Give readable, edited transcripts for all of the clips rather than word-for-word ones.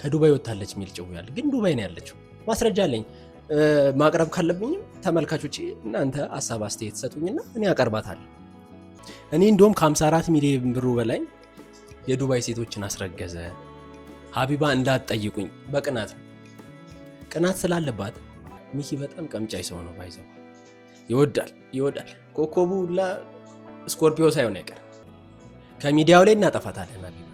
ከዱባይ ወጣለች የሚል ጭው ያለ ግን ዱባይ ነው ያለችው። ማስረጃ አለኝ። ማቅረብ ካለብኝም ተመልካቾች እናንተ ሐሳብ አስተያየት ሰጡኝና እኔ አቀርባታለሁ። እኔ እንደውም ከ54 ሚሊዮን ብሩ በላይ የዱባይ ሴቶችን አስረገዘ። ሀቢባ እንዳትጠይቁኝ በቅናት ነው። ቅናት ስላለባት ሚኪ በጣም ቀምጫይ ሰው ነው። ባይዘው ይወዳል። ኮኮቡ ላ ስኮርፒዮ ሳይሆን አይቀር ከሚዲያው ላይ እናጠፋታለን። ሀቢባ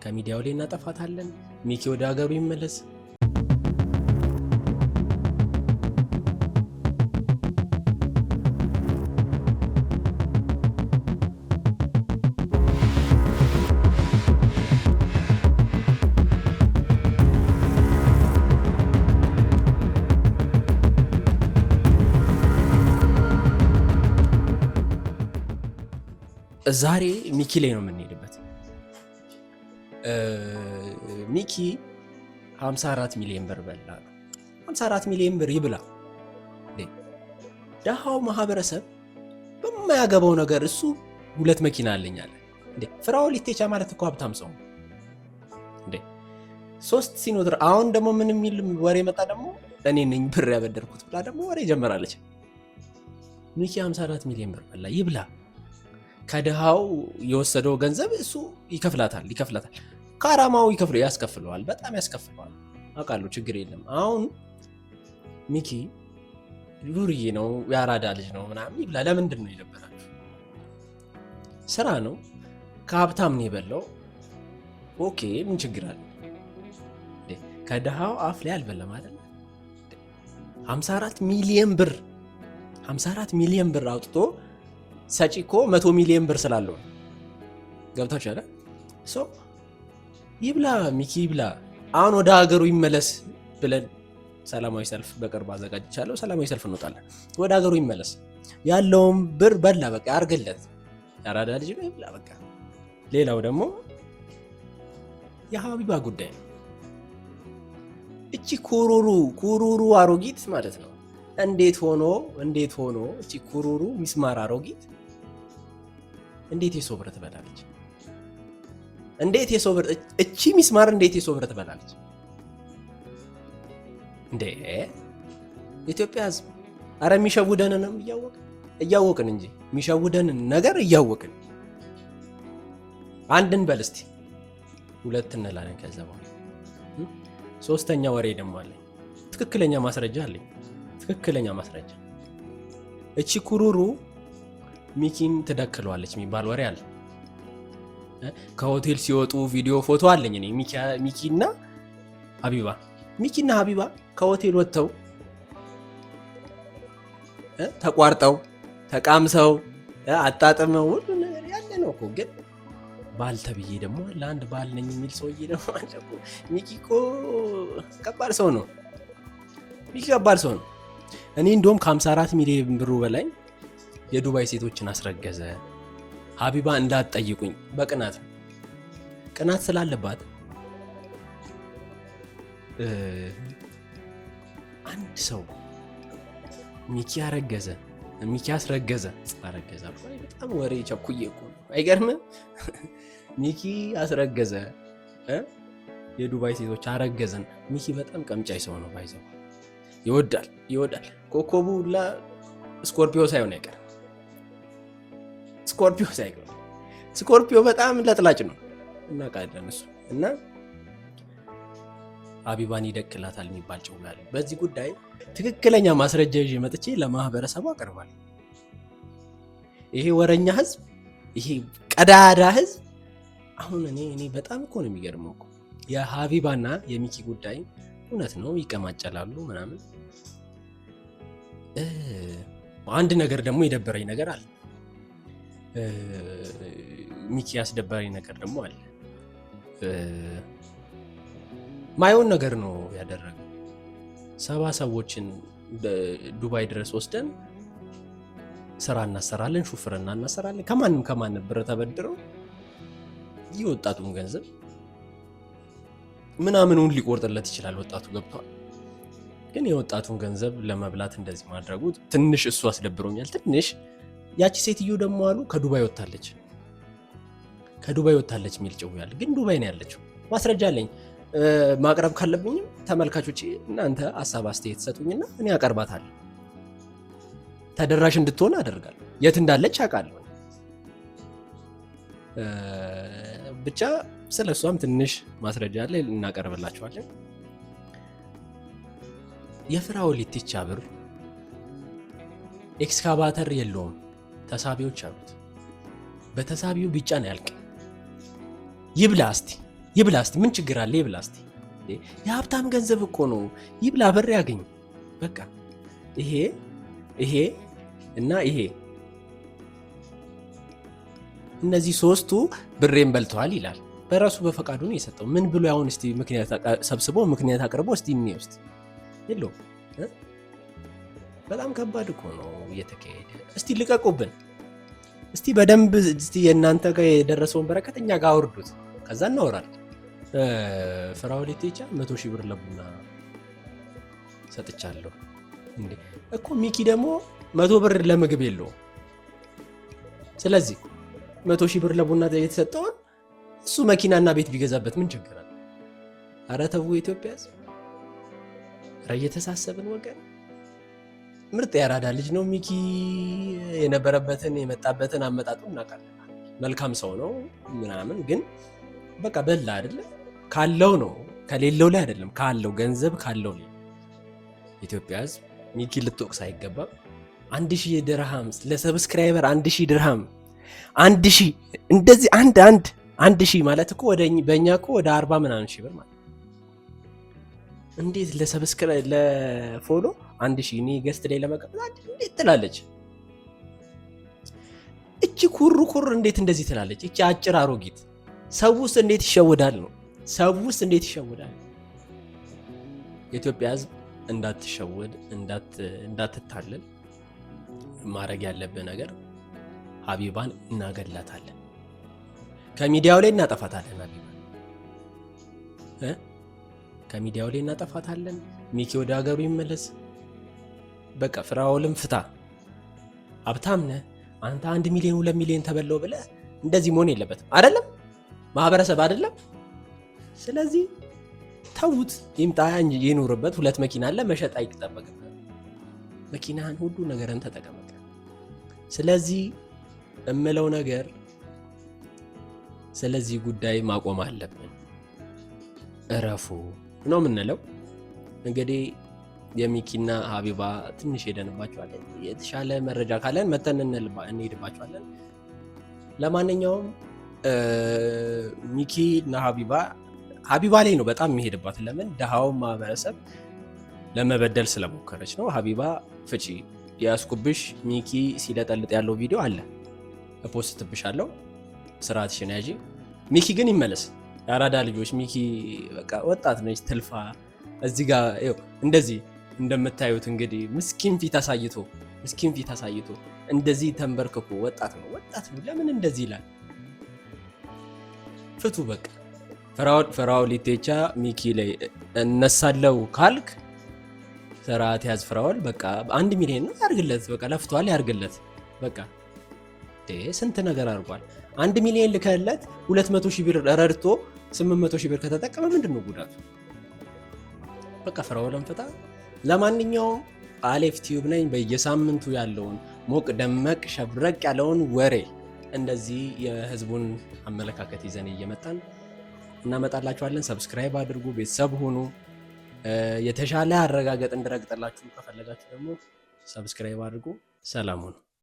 ከሚዲያው ላይ እናጠፋታለን። ሚኪ ወደ ሀገሩ ይመለስ። ዛሬ ሚኪ ላይ ነው የምንሄድበት። ሚኪ 54 ሚሊዮን ብር በላ ነው። 54 ሚሊዮን ብር ይብላ። ደሃው ማህበረሰብ በማያገባው ነገር እሱ 2 መኪና አለኝ አለ። ፍራኦል ኢቴቻ ማለት እኮ ሀብታም ሰው እንዴ! 3 ሲኖትር አሁን ደግሞ ምን የሚል ወሬ መጣ ደግሞ እኔ ነኝ ብር ያበደርኩት ብላ ደግሞ ወሬ ጀመራለች። ሚኪ 54 ሚሊዮን ብር በላ ይብላ። ከድሃው የወሰደው ገንዘብ እሱ ይከፍላታል። ከአራማው ያስከፍለዋል፣ በጣም ያስከፍለዋል። አውቃለሁ፣ ችግር የለም። አሁን ሚኪ ዱርዬ ነው፣ ያራዳ ልጅ ነው ምናምን ይብላ። ለምንድን ነው የደበራችሁ? ስራ ነው፣ ከሀብታም ነው የበላው። ኦኬ፣ ምን ችግር አለ? ከድሃው አፍ ላይ አልበላም አይደል? 54 ሚሊዮን ብር አውጥቶ ሰጪ እኮ 100 ሚሊዮን ብር ስላለው ገብታችሁ አይደል? ይብላ ሚኪ ይብላ። አሁን ወደ ሀገሩ ይመለስ ብለን ሰላማዊ ሰልፍ በቅርብ አዘጋጅቻለሁ። ሰላማዊ ሰልፍ እንወጣለን። ወደ ሀገሩ ይመለስ። ያለውን ብር በላ፣ በቃ አርገለት። ያራዳ ልጅ ነው፣ ይብላ በቃ። ሌላው ደግሞ የሀቢባ ጉዳይ ነው። እቺ ኩሩሩ አሮጊት ማለት ነው። እንዴት ሆኖ እቺ ኩሩሩ ሚስማር አሮጊት እንዴት የሰው ብር ትበላለች? እቺ ሚስማር እንዴት የሰው ብር ትበላለች? እንዴ ኢትዮጵያ ሕዝብ አረ የሚሸውደንንም እያወቅን እንጂ የሚሸውደንን ነገር እያወቅን አንድን በል እስቲ 2 እንላለን። ከዛ በኋላ 3ኛ ወሬ ደግሞ አለኝ። ትክክለኛ ማስረጃ አለኝ። እቺ ኩሩሩ ሚኪን ትደክለዋለች የሚባል ወሬ አለ። ከሆቴል ሲወጡ ቪዲዮ ፎቶ አለኝ እኔ ሚኪና ሀቢባ ከሆቴል ወጥተው ተቋርጠው ተቃምሰው አጣጥመው ሁሉ ነገር ያለ ነው እኮ። ግን ባል ተብዬ ደግሞ ለአንድ ባል ነኝ የሚል ሰውዬ ደግሞ አለ እኮ። ሚኪ እኮ ከባድ ሰው ነው። እኔ እንደውም ከ54 ሚሊዮን ብሩ በላይ የዱባይ ሴቶችን አስረገዘ። ሀቢባ እንዳትጠይቁኝ በቅናት ነው። ቅናት ስላለባት አንድ ሰው ሚኪ አስረገዘ። በጣም ወሬ ቸኩዬ እኮ አይገርምም? ሚኪ አስረገዘ፣ የዱባይ ሴቶች አረገዘን። ሚኪ በጣም ቀምጫይ ሰው ነው። ባይዘው ይወዳል። ኮኮቡ ላ ስኮርፒዮ ሳይሆን አይቀር። ስኮርፒዮ በጣም ለጥላጭ ነው እናውቃለን። እሱ እና ሀቢባን ይደክላታል የሚባል ጭው ያለ። በዚህ ጉዳይ ትክክለኛ ማስረጃ ይዤ መጥቼ ለማህበረሰቡ አቀርባለሁ። ይሄ ወረኛ ህዝብ፣ ይሄ ቀዳዳ ህዝብ አሁን እኔ በጣም እኮ ነው የሚገርመው እኮ የሀቢባና የሚኪ ጉዳይ እውነት ነው፣ ይቀማጨላሉ ምናምን። አንድ ነገር ደግሞ የደበረኝ ነገር አለ። ሚኪ ያስደበረኝ ነገር ደግሞ አለ። ማየውን ነገር ነው ያደረገው። 70 ሰዎችን ዱባይ ድረስ ወስደን ስራ እናሰራለን፣ ሹፍርና እናሰራለን። ከማንም ብር ተበድረው የወጣቱን ገንዘብ ምናምኑን ሊቆርጥለት ይችላል። ወጣቱ ገብቷል። ግን የወጣቱን ገንዘብ ለመብላት እንደዚህ ማድረጉ ትንሽ እሱ አስደብሮኛል። ትንሽ ያቺ ሴትዮ ደግሞ አሉ ከዱባይ ወጣለች። ከዱባይ ወጥታለች የሚል ጭው ያለ፣ ግን ዱባይ ነው ያለችው። ማስረጃ አለኝ። ማቅረብ ካለብኝም ተመልካቾች እናንተ ሀሳብ አስተያየት ሰጡኝና እኔ አቀርባታለሁ። ተደራሽ እንድትሆን አደርጋለሁ። የት እንዳለች አውቃለሁ። ብቻ ስለ እሷም ትንሽ ማስረጃ አለ እናቀርብላችኋለን። የፍራኦል ኢቴቻ ብር ኤክስካቫተር የለውም፣ ተሳቢዎች አሉት። በተሳቢው ቢጫ ነው ያልቅ። ይብላ እስቲ ምን ችግር አለ? ይብላ እስቲ። የሀብታም ገንዘብ እኮ ነው። ይብላ፣ ብር ያገኝ። በቃ ይሄ እና ይሄ እነዚህ ሶስቱ ብሬን በልተዋል ይላል። በራሱ በፈቃዱ ነው የሰጠው። ምን ብሎ አሁን እስቲ ምክንያት ሰብስቦ ምክንያት አቅርቦ እስቲ እንየውስጥ የለውም። በጣም ከባድ እኮ ነው እየተካሄደ። እስቲ ልቀቁብን። እስቲ በደንብ እስቲ የእናንተ ጋር የደረሰውን በረከት እኛ ጋር አውርዱት፣ ከዛ እናወራለን። ፍራኦል ኢቴቻ 100,000 ብር ለቡና ሰጥቻለሁ እንዴ እኮ። ሚኪ ደግሞ 100 ብር ለምግብ የለውም። ስለዚህ 100,000 ብር ለቡና የተሰጠውን እሱ መኪናና ቤት ቢገዛበት ምን ችግር አለ? ኧረ ተው ኢትዮጵያ ሕዝብ፣ ኧረ እየተሳሰብን ወገን። ምርጥ ያራዳ ልጅ ነው ሚኪ። የነበረበትን የመጣበትን አመጣጡ እናውቃለን። መልካም ሰው ነው ምናምን፣ ግን በቃ በላ አይደለ? ካለው ነው ከሌለው ላይ አይደለም፣ ካለው ገንዘብ ካለው ላይ። ኢትዮጵያ ሕዝብ ሚኪ ልትወቅስ አይገባም። 1000 ድርሃም ለሰብስክራይበር 1000 ድርሃም 1000 እንደዚህ 1000 ማለት እኮ በእኛ እኮ ወደ 40 ምናምን ሺህ ብር ማለት። እንዴት ለሰብስክራይብ ለፎሎ 1000 እኔ ገስት ላይ ለመቀበል እንዴት ትላለች? እቺ ኩር እንዴት እንደዚህ ትላለች? እቺ አጭር አሮጊት ሰውስ እንዴት ይሸወዳል ነው? ሰውስ እንዴት ይሸወዳል? የኢትዮጵያ ሕዝብ እንዳትሸወድ እንዳትታለል ማድረግ ያለብህ ነገር ሀቢባን እናገላታለን፣ ከሚዲያው ላይ እናጠፋታለን። ሀቢባን ከሚዲያው ላይ እናጠፋታለን። ሚኪ ወደ ሀገሩ ይመለስ። በቃ ፍራኦልም ፍታ። ሀብታም ነህ አንተ 1 ሚሊዮን 2 ሚሊዮን ተበለው ብለህ እንደዚህ መሆን የለበትም። አይደለም ማህበረሰብ አይደለም። ስለዚህ ተውት፣ ይምጣ ይኑርበት። 2 መኪና አለ፣ መሸጥ አይጠበቅም። መኪናህን ሁሉ ነገርን ተጠቀመ። ስለዚህ እምለው ነገር ስለዚህ ጉዳይ ማቆም አለብን። እረፉ ነው የምንለው። እንግዲህ የሚኪና ሀቢባ ትንሽ ሄደንባቸዋለን። የተሻለ መረጃ ካለን መተን እንሄድባቸዋለን። ለማንኛውም ሚኪ እና ሀቢባ ላይ ነው በጣም የሚሄድባት። ለምን? ደሃው ማህበረሰብ ለመበደል ስለሞከረች ነው። ሀቢባ ፍቺ ያስኩብሽ ሚኪ ሲለጠልጥ ያለው ቪዲዮ አለ፣ እፖስትብሻለሁ። ስርዓትሽን ያዢ። ሚኪ ግን ይመለስ። የአራዳ ልጆች ሚኪ በቃ ወጣት ነች፣ ትልፋ። እዚህ ጋር እንደዚህ እንደምታዩት እንግዲህ ምስኪን ፊት አሳይቶ እንደዚህ ተንበርክኮ ወጣት ነው። ለምን እንደዚህ ይላል? ፍቱ በቃ። ፍራኦል ኢቴቻ ሚኪ ላይ እነሳለው ካልክ ስርዓት ያዝ። ፍራኦል በቃ 1 ሚሊዮን ነው ያርግለት። በቃ ለፍቷል፣ ያርግለት። በቃ ስንት ነገር አድርጓል። 1 ሚሊዮን ልከለት 200,000 ብር ረድቶ 800,000 ብር ከተጠቀመ ምንድን ነው ጉዳቱ? በቃ ፍራኦልን ፍታ። ለማንኛውም አሌፍ ቲዩብ ነኝ። በየሳምንቱ ያለውን ሞቅ ደመቅ ሸብረቅ ያለውን ወሬ እንደዚህ የህዝቡን አመለካከት ይዘን እየመጣን እናመጣላችኋለን። ሰብስክራይብ አድርጉ፣ ቤተሰብ ሁኑ። የተሻለ አረጋገጥ እንድረግጥላችሁ ከፈለጋችሁ ደግሞ ሰብስክራይብ አድርጉ። ሰላም ሁኑ።